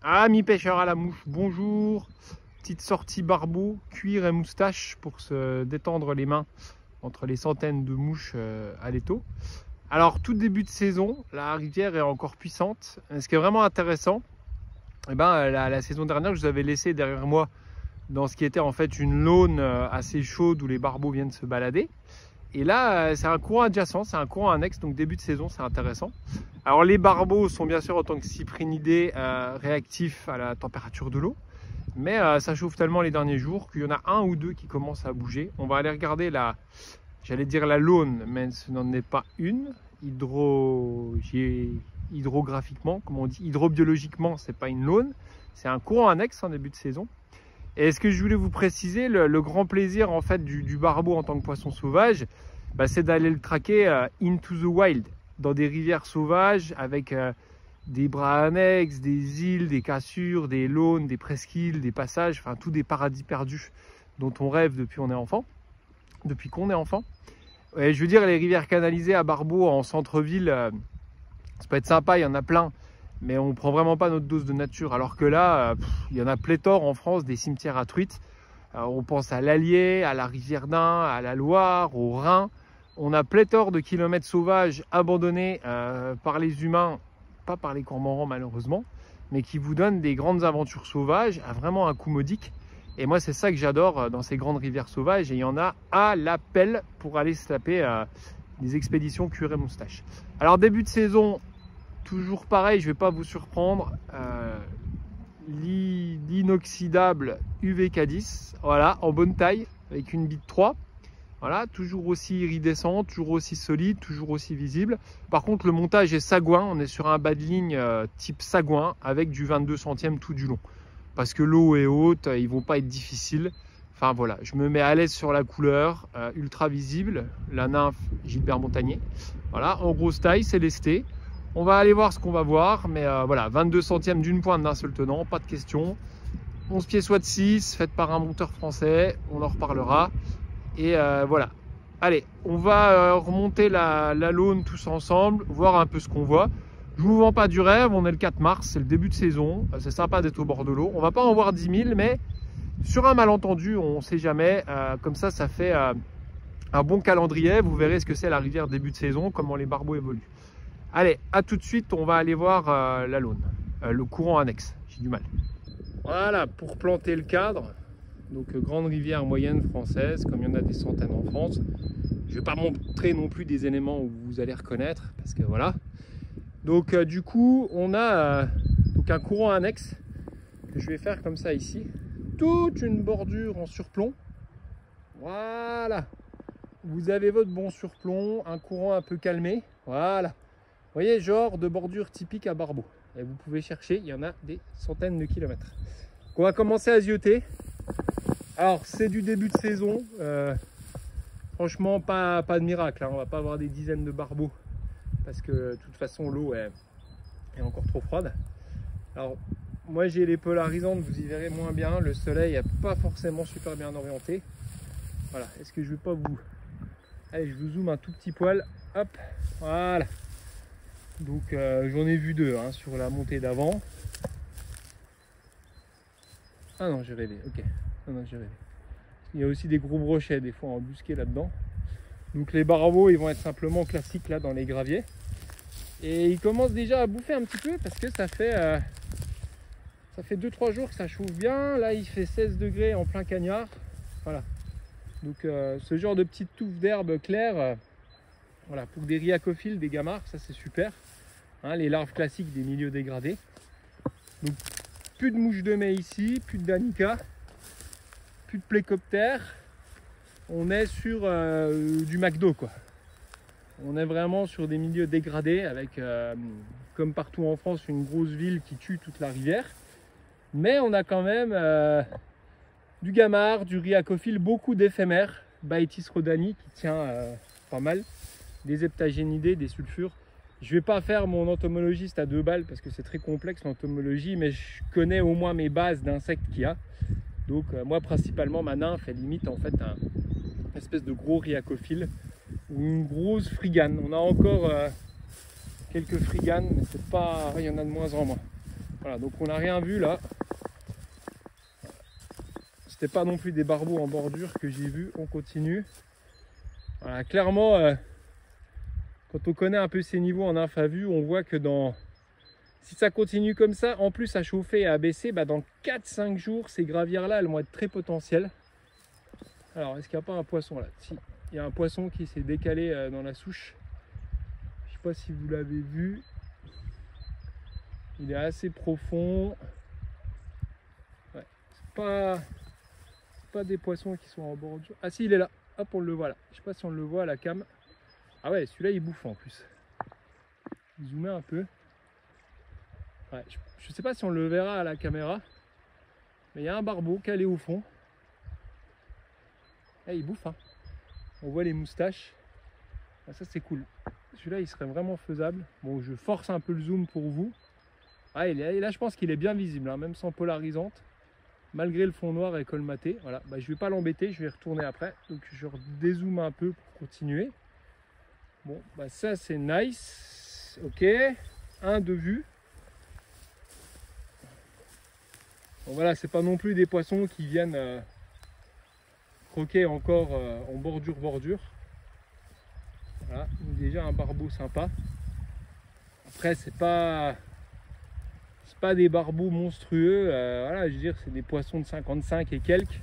Amis pêcheurs à la mouche, bonjour. Petite sortie barbeau, cuir et moustache pour se détendre les mains entre les centaines de mouches à l'étau. Alors tout début de saison, la rivière est encore puissante. Ce qui est vraiment intéressant, la saison dernière, je vous avais laissé derrière moi dans ce qui était en fait une laune assez chaude où les barbeaux viennent se balader. Et là, c'est un courant adjacent, c'est un courant annexe, donc début de saison, c'est intéressant. Alors les barbeaux sont bien sûr en tant que cyprinidés réactifs à la température de l'eau, mais ça chauffe tellement les derniers jours qu'il y en a un ou deux qui commencent à bouger. On va aller regarder j'allais dire la laune, mais ce n'en est pas une. Hydrographiquement, comme on dit, hydrobiologiquement, c'est pas une laune, c'est un courant annexe en début de saison. Et ce que je voulais vous préciser, le grand plaisir en fait du barbeau en tant que poisson sauvage, c'est d'aller le traquer into the wild, dans des rivières sauvages avec des bras annexes, des îles, des cassures, des launes, des presqu'îles, des passages, enfin tous des paradis perdus dont on rêve depuis qu'on est enfant. Et je veux dire, les rivières canalisées à Barbeau en centre-ville, ça peut être sympa, il y en a plein. Mais on ne prend vraiment pas notre dose de nature. Alors que là, il y en a pléthore en France, des cimetières à truites. On pense à l'Allier, à la rivière d'Ain, à la Loire, au Rhin. On a pléthore de kilomètres sauvages abandonnés par les humains, pas par les cormorans malheureusement, mais qui vous donnent des grandes aventures sauvages à vraiment un coût modique. Et moi, c'est ça que j'adore dans ces grandes rivières sauvages. Et il y en a à l'appel pour aller se taper des expéditions cuir et moustache. Alors, début de saison, toujours pareil, je ne vais pas vous surprendre, l'inoxydable UVK10, voilà, en bonne taille, avec une bite 3, voilà, toujours aussi iridescent, toujours aussi solide, toujours aussi visible. Par contre, le montage est sagouin, on est sur un bas de ligne type sagouin, avec du 22 centièmes tout du long. Parce que l'eau est haute, ils ne vont pas être difficiles. Enfin voilà, je me mets à l'aise sur la couleur, ultra visible, la nymphe Gilbert Montagnier. Voilà, en grosse taille, c'est lesté. On va aller voir ce qu'on va voir, mais voilà, 22 centièmes d'une pointe d'un seul tenant, pas de question. 11 pieds soit de 6, fait par un monteur français, on en reparlera. Et voilà. Allez, on va remonter la laune tous ensemble, voir un peu ce qu'on voit. Je vous vends pas du rêve, on est le 4 mars, c'est le début de saison, c'est sympa d'être au bord de l'eau. On va pas en voir 10 000, mais sur un malentendu, on sait jamais. Comme ça fait un bon calendrier, vous verrez ce que c'est la rivière début de saison, comment les barbeaux évoluent. Allez, à tout de suite, on va aller voir la laune, le courant annexe, j'ai du mal. Voilà, pour planter le cadre, donc grande rivière moyenne française, comme il y en a des centaines en France. Je ne vais pas montrer non plus des éléments où vous allez reconnaître, parce que voilà. Donc du coup, on a donc un courant annexe, que je vais faire comme ça ici. Toute une bordure en surplomb. Voilà. Vous avez votre bon surplomb, un courant un peu calmé, voilà. Vous voyez, genre de bordure typique à Barbeau. Et vous pouvez chercher, il y en a des centaines de kilomètres. Donc on va commencer à zioter. Alors, c'est du début de saison. Franchement, pas de miracle. Hein. On va pas avoir des dizaines de barbeaux. Parce que de toute façon, l'eau est encore trop froide. Alors, moi j'ai les polarisantes, vous y verrez moins bien. Le soleil n'est pas forcément super bien orienté. Voilà, est-ce que je vais pas vous... Allez, je vous zoome un tout petit poil. Hop, voilà. Donc j'en ai vu deux sur la montée d'avant. Ah non, j'ai rêvé, ok. Non, j'ai rêvé. Il y a aussi des gros brochets des fois embusqués là-dedans. Donc les barbeaux, ils vont être simplement classiques là dans les graviers. Et ils commencent déjà à bouffer un petit peu parce que ça fait 2-3 jours que ça chauffe bien. Là, il fait 16 degrés en plein cagnard. Voilà. Donc ce genre de petites touffes d'herbe claires, voilà, pour des rhiacophiles, des gamards, ça c'est super. Hein, les larves classiques des milieux dégradés. Donc plus de mouches de mai ici, plus de danica, plus de plécoptères. On est sur du McDo quoi. On est vraiment sur des milieux dégradés avec, comme partout en France, une grosse ville qui tue toute la rivière. Mais on a quand même du gamard, du rhiacophile, beaucoup d'éphémères, Baetis rhodani qui tient pas mal, des heptagénidés, des sulfures. Je ne vais pas faire mon entomologiste à 2 balles parce que c'est très complexe l'entomologie, mais je connais au moins mes bases d'insectes qu'il y a. Donc moi principalement ma nymphe elle limite en fait une espèce de gros rhiacophile ou une grosse frigane. On a encore quelques friganes, mais c'est pas, il y en a de moins en moins. Voilà, donc on n'a rien vu là. C'était pas non plus des barbeaux en bordure que j'ai vu. On continue. Voilà, clairement, quand on connaît un peu ces niveaux en infravue, on voit que si ça continue comme ça, en plus à chauffer et à baisser, bah dans 4-5 jours, ces gravières-là, elles vont être très potentielles. Alors, est-ce qu'il n'y a pas un poisson là? Si, il y a un poisson qui s'est décalé dans la souche. Je ne sais pas si vous l'avez vu. Il est assez profond. Ouais, c'est pas des poissons qui sont en bordure. Ah si, il est là. Hop, on le voit là. Je sais pas si on le voit à la cam. Ah ouais, celui-là il bouffe en plus. Je vais zoomer un peu. Ouais, je sais pas si on le verra à la caméra, mais il y a un barbeau calé au fond. Eh, il bouffe, hein. On voit les moustaches. Ah, ça c'est cool. Celui-là il serait vraiment faisable. Bon, je force un peu le zoom pour vous. Ah, là je pense qu'il est bien visible, hein, même sans polarisante. Malgré le fond noir et colmaté. Voilà, bah, je vais pas l'embêter, je vais retourner après. Donc je dézoome un peu pour continuer. Bon, bah ça c'est nice. Ok, un de vue. Bon voilà, c'est pas non plus des poissons qui viennent croquer encore en bordure. Voilà, donc déjà un barbeau sympa. Après c'est pas des barbeaux monstrueux. Voilà, je veux dire, c'est des poissons de 55 et quelques.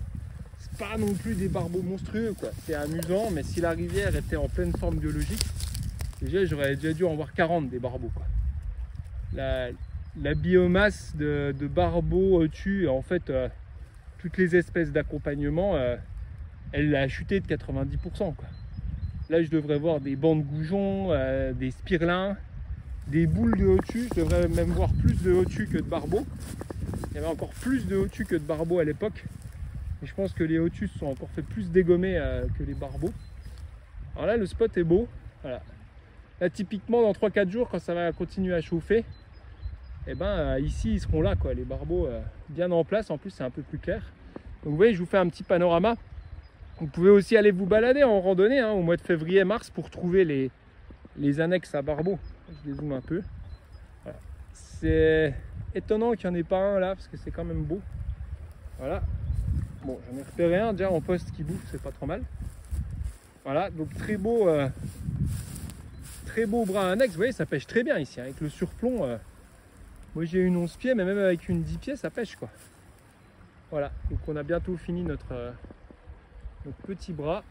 C'est pas non plus des barbeaux monstrueux, quoi. C'est amusant, mais si la rivière était en pleine forme biologique, déjà j'aurais déjà dû en voir 40 des barbeaux, quoi. La biomasse de barbeaux tue en fait toutes les espèces d'accompagnement, elle a chuté de 90%, quoi. Là je devrais voir des bancs de goujons, des spirlins, des boules de hautu. Je devrais même voir plus de hautu que de barbeaux. Il y avait encore plus de hautu que de barbeaux à l'époque. Et je pense que les hautus sont encore fait plus dégommer que les barbeaux. Alors là le spot est beau. Voilà. Là typiquement dans 3-4 jours, quand ça va continuer à chauffer, et ben ici ils seront là, quoi, les barbeaux bien en place. En plus c'est un peu plus clair. Donc vous voyez, je vous fais un petit panorama. Vous pouvez aussi aller vous balader en randonnée au mois de février-mars pour trouver les annexes à barbeaux. Je dézoome un peu. Voilà. C'est étonnant qu'il n'y en ait pas un là parce que c'est quand même beau. Voilà. Bon, j'en ai repéré un déjà en poste qui bouffe, c'est pas trop mal. Voilà, donc très beau bras annexe. Vous voyez, ça pêche très bien ici avec le surplomb. Moi j'ai une 11 pieds, mais même avec une 10 pieds ça pêche, quoi. Voilà, donc on a bientôt fini notre petit bras.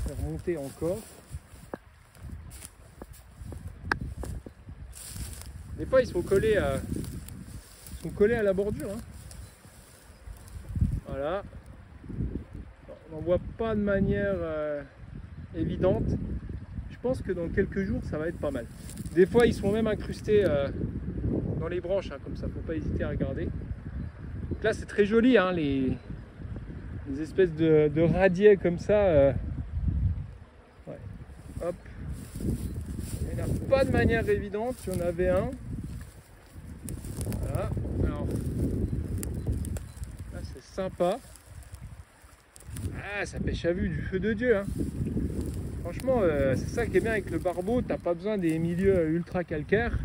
Je vais remonter encore. Des fois ils sont collés à la bordure, hein. Voilà. On n'en voit pas de manière évidente. Je pense que dans quelques jours ça va être pas mal. Des fois ils sont même incrustés dans les branches, hein, comme ça, faut pas hésiter à regarder. Donc là c'est très joli, hein, les espèces de radiers comme ça. Ouais. Hop. Il n'y en a pas de manière évidente. Si on avait un. Voilà. Alors là c'est sympa. Ah, ça pêche à vue du feu de Dieu, hein. Franchement, c'est ça qui est bien avec le barbeau. T'as pas besoin des milieux ultra calcaires.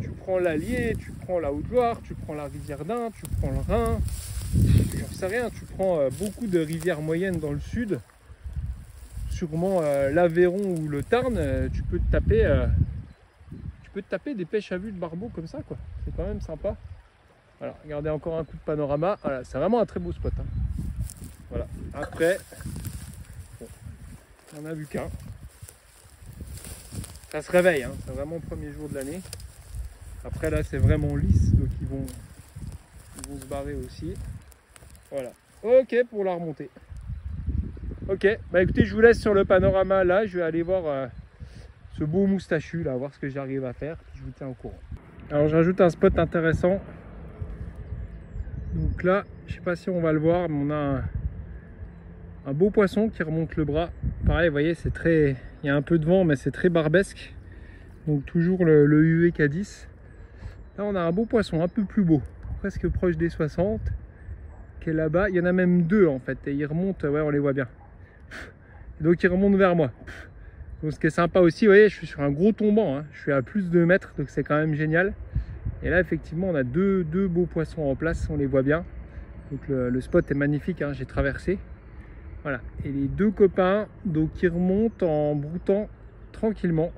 Tu prends l'Allier, tu prends la Haute-Loire, tu prends la rivière d'Ain, tu prends le Rhin. J'en sais rien, tu prends beaucoup de rivières moyennes dans le sud. Sûrement l'Aveyron ou le Tarn, tu peux te taper des pêches à vue de barbeau comme ça, quoi. C'est quand même sympa. Voilà, regardez encore un coup de panorama. Voilà, c'est vraiment un très beau spot, hein. Voilà. Après, bon, on n'a vu qu'un. Ça se réveille, hein. C'est vraiment le premier jour de l'année. Après là, c'est vraiment lisse, donc ils vont se barrer aussi. Voilà. Ok pour la remontée. Ok, bah écoutez, je vous laisse sur le panorama là. Je vais aller voir ce beau moustachu là, voir ce que j'arrive à faire. Puis je vous tiens au courant. Alors je rajoute un spot intéressant. Donc là, je sais pas si on va le voir, mais on a un beau poisson qui remonte le bras. Pareil, vous voyez, c'est très, il y a un peu de vent, mais c'est très barbesque. Donc toujours le UVK10. Là, on a un beau poisson, un peu plus beau, presque proche des 60, qui est là-bas. Il y en a même deux en fait, et ils remontent, ouais, on les voit bien. Donc ils remontent vers moi. Donc ce qui est sympa aussi, vous voyez, je suis sur un gros tombant, hein. Je suis à plus de 2 mètres, donc c'est quand même génial. Et là, effectivement, on a deux beaux poissons en place, on les voit bien. Donc le spot est magnifique, hein, j'ai traversé. Voilà. Et les deux copains, donc ils remontent en broutant tranquillement.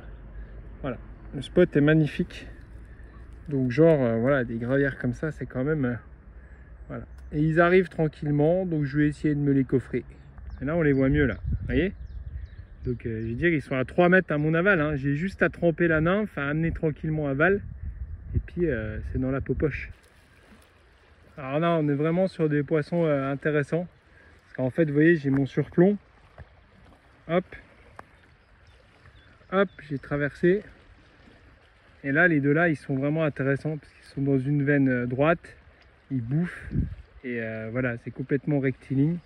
Voilà. Le spot est magnifique. Donc genre, voilà, des gravières comme ça, c'est quand même... voilà. Et ils arrivent tranquillement, donc je vais essayer de me les coffrer. Et là, on les voit mieux, là. Vous voyez? Donc je vais dire, ils sont à 3 mètres à mon aval. Hein. J'ai juste à tremper la nymphe, à amener tranquillement aval. Et puis, c'est dans la popoche. Alors là, on est vraiment sur des poissons intéressants. Parce qu'en fait, vous voyez, j'ai mon surplomb. Hop. Hop, j'ai traversé. Et là, les deux là, ils sont vraiment intéressants. Parce qu'ils sont dans une veine droite. Ils bouffent. Et voilà, c'est complètement rectiligne.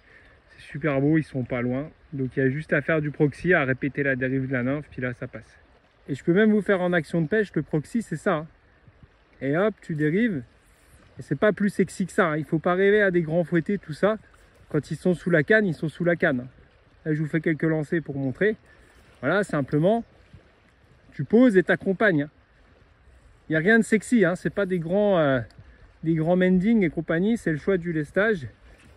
C'est super beau, ils sont pas loin. Donc il y a juste à faire du proxy, à répéter la dérive de la nymphe. Puis là, ça passe. Et je peux même vous faire en action de pêche. Le proxy, c'est ça. Hein. Et hop, tu dérives. Et c'est pas plus sexy que ça. Hein. Il faut pas rêver à des grands fouettés, tout ça. Quand ils sont sous la canne, ils sont sous la canne. Là, je vous fais quelques lancers pour montrer. Voilà, simplement, tu poses et t'accompagnes. Il n'y a rien de sexy. Hein. C'est pas des grands mending et compagnie. C'est le choix du lestage.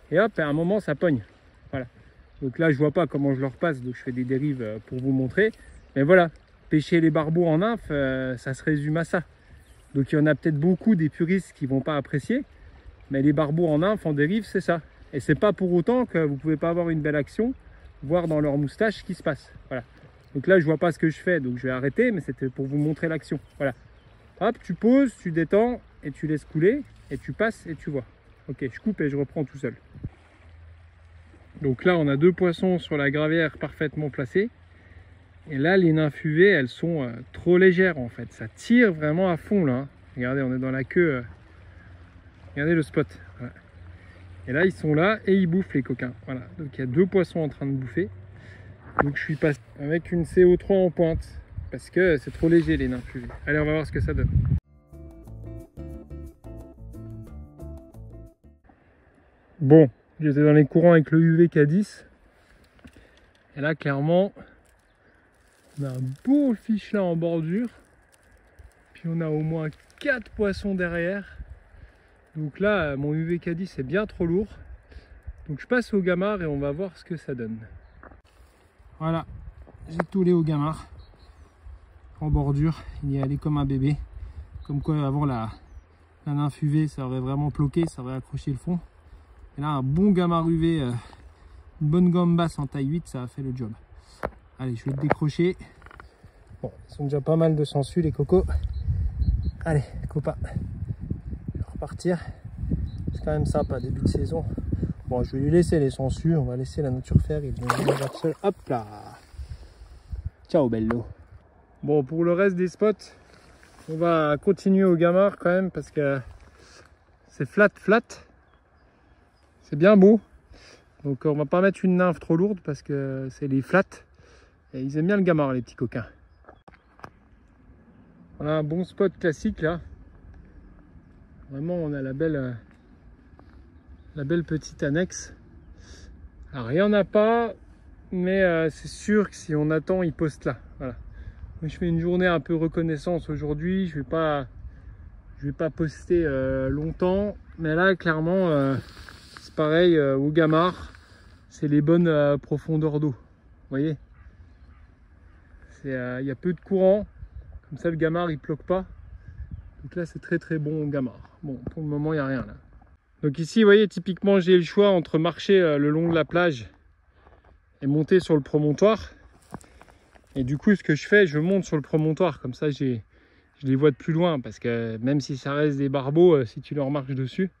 Et hop, à un moment, ça pogne. Voilà. Donc là, je vois pas comment je leur passe. Donc je fais des dérives pour vous montrer. Mais voilà, pêcher les barbeaux en nymphe, ça se résume à ça. Donc il y en a peut-être beaucoup des puristes qui vont pas apprécier, mais les barbeaux en nymphe en dérive, c'est ça. Et c'est pas pour autant que vous pouvez pas avoir une belle action, voir dans leur moustache ce qui se passe. Voilà. Donc là, je vois pas ce que je fais, donc je vais arrêter, mais c'était pour vous montrer l'action. Voilà. Hop, tu poses, tu détends et tu laisses couler et tu passes et tu vois. Ok, je coupe et je reprends tout seul. Donc là, on a deux poissons sur la gravière parfaitement placés. Et là, les nymphes UV, elles sont trop légères en fait. Ça tire vraiment à fond là. Regardez, on est dans la queue. Regardez le spot. Voilà. Et là, ils sont là et ils bouffent les coquins. Voilà. Donc il y a deux poissons en train de bouffer. Donc je suis passé avec une CO3 en pointe. Parce que c'est trop léger les nymphes UV. Allez, on va voir ce que ça donne. Bon, j'étais dans les courants avec le UV K10. Et là, clairement... on a un beau fiche là en bordure. Puis on a au moins 4 poissons derrière. Donc là, mon UVK10 est bien trop lourd. Donc je passe au gamard et on va voir ce que ça donne. Voilà, j'ai tous les hauts gamards en bordure. Il y allait comme un bébé. Comme quoi avant la nymphe UV, ça aurait vraiment ploqué, ça aurait accroché le fond. Et là, un bon gamard UV, une bonne gomme basse en taille 8, ça a fait le job. Allez, je vais le décrocher. Bon, ils sont déjà pas mal de sangsues les cocos. Allez, copains, je vais repartir. C'est quand même sympa, début de saison. Bon, je vais lui laisser les sangsues, on va laisser la nature faire. Il vient de seul. Hop là. Ciao bello. Bon, pour le reste des spots, on va continuer au gamard quand même parce que c'est flat. C'est bien beau. Donc on va pas mettre une nymphe trop lourde parce que c'est les flats. Et ils aiment bien le gamard, les petits coquins. Voilà un bon spot classique là. Vraiment, on a la belle petite annexe. Alors, il n'y en a pas, mais c'est sûr que si on attend, il poste là. Voilà. Moi, je fais une journée un peu reconnaissance aujourd'hui. Je vais pas poster longtemps. Mais là, clairement, c'est pareil au gamard. C'est les bonnes profondeurs d'eau. Vous voyez? Il y a peu de courant. Comme ça, le gamard, il bloque pas. Donc là, c'est très bon au gamard. Bon, pour le moment, il n'y a rien là. Donc ici, vous voyez, typiquement, j'ai le choix entre marcher le long de la plage et monter sur le promontoire. Et du coup, ce que je fais, je monte sur le promontoire. Comme ça, je les vois de plus loin. Parce que même si ça reste des barbeaux, si tu leur marches dessus.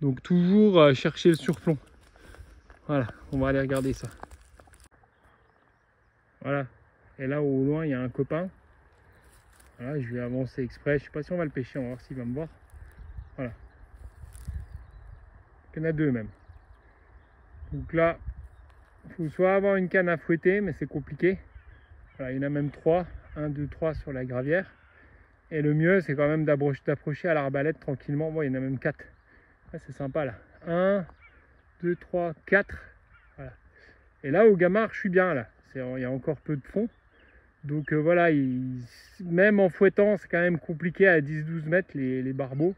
Donc toujours chercher le surplomb. Voilà, on va aller regarder ça. Voilà. Et là, au loin, il y a un copain. Voilà, je vais avancer exprès. Je sais pas si on va le pêcher, on va voir s'il va me voir. Voilà. Il y en a deux même. Donc là, il faut soit avoir une canne à fouetter, mais c'est compliqué. Voilà, il y en a même 3. 1, 2, 3 sur la gravière. Et le mieux, c'est quand même d'approcher à l'arbalète tranquillement. Bon, il y en a même 4. Là, c'est sympa là. 1, 2, 3, 4. Voilà. Et là, au gamard, je suis bien là. Il y a encore peu de fond. Donc voilà, même en fouettant, c'est quand même compliqué à 10-12 mètres les barbeaux.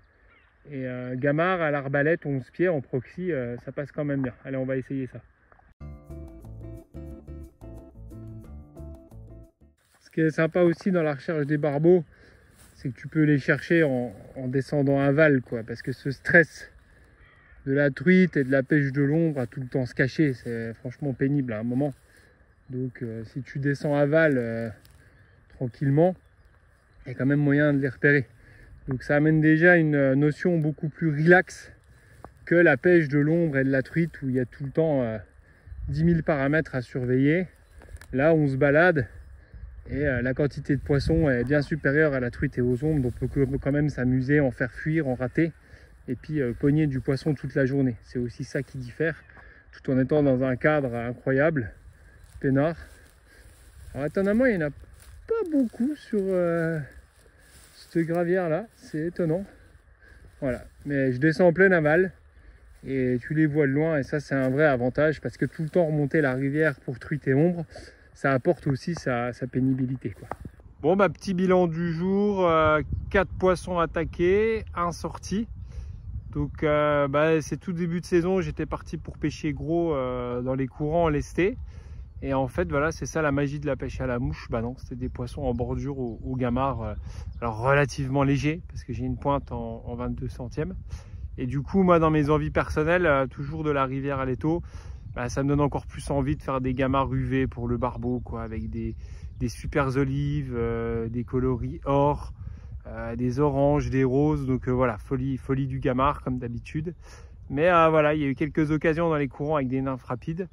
Et gamard à l'arbalète 11 pieds en proxy, ça passe quand même bien. Allez, on va essayer ça. Ce qui est sympa aussi dans la recherche des barbeaux, c'est que tu peux les chercher en descendant aval, quoi, parce que ce stress de la truite et de la pêche de l'ombre à tout le temps se cacher, c'est franchement pénible à un moment. Donc si tu descends aval tranquillement, il y a quand même moyen de les repérer. Donc ça amène déjà une notion beaucoup plus relax que la pêche de l'ombre et de la truite où il y a tout le temps 10 000 paramètres à surveiller. Là on se balade et la quantité de poissons est bien supérieure à la truite et aux ombres, donc on peut quand même s'amuser, en faire fuir, en rater et puis pogner du poisson toute la journée. C'est aussi ça qui diffère, tout en étant dans un cadre incroyable, peinard. Alors étonnamment il n'y en a pas beaucoup sur cette gravière là, c'est étonnant. Voilà, mais je descends en plein aval et tu les vois de loin et ça c'est un vrai avantage parce que tout le temps remonter la rivière pour truite et ombre, ça apporte aussi sa pénibilité, quoi. Bon, bah, petit bilan du jour, 4 poissons attaqués, 1 sorti. Donc c'est tout début de saison, j'étais parti pour pêcher gros dans les courants lestés. Et en fait, voilà, c'est ça la magie de la pêche à la mouche. Bah non, c'était des poissons en bordure au gamard, alors relativement léger, parce que j'ai une pointe en 22 centièmes. Et du coup, moi, dans mes envies personnelles, toujours de la rivière à l'étau, bah, ça me donne encore plus envie de faire des gamards UV pour le barbeau, quoi, avec des super olives, des coloris or, des oranges, des roses. Donc voilà, folie du gamard, comme d'habitude. Mais voilà, il y a eu quelques occasions dans les courants avec des nymphes rapides.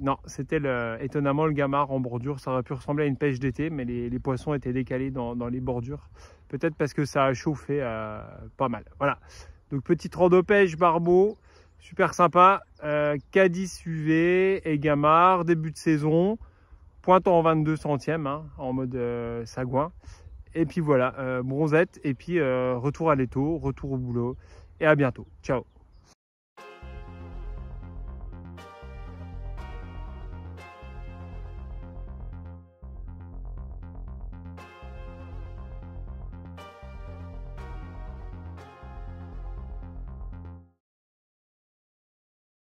Non, c'était étonnamment le gamard en bordure. Ça aurait pu ressembler à une pêche d'été, mais les poissons étaient décalés dans les bordures. Peut-être parce que ça a chauffé pas mal. Voilà. Donc petite rando pêche barbeau, super sympa. K10 UV et gamard, début de saison. Pointe en 22 centièmes, hein, en mode sagouin. Et puis voilà, bronzette. Et puis retour à l'étau, retour au boulot. Et à bientôt. Ciao.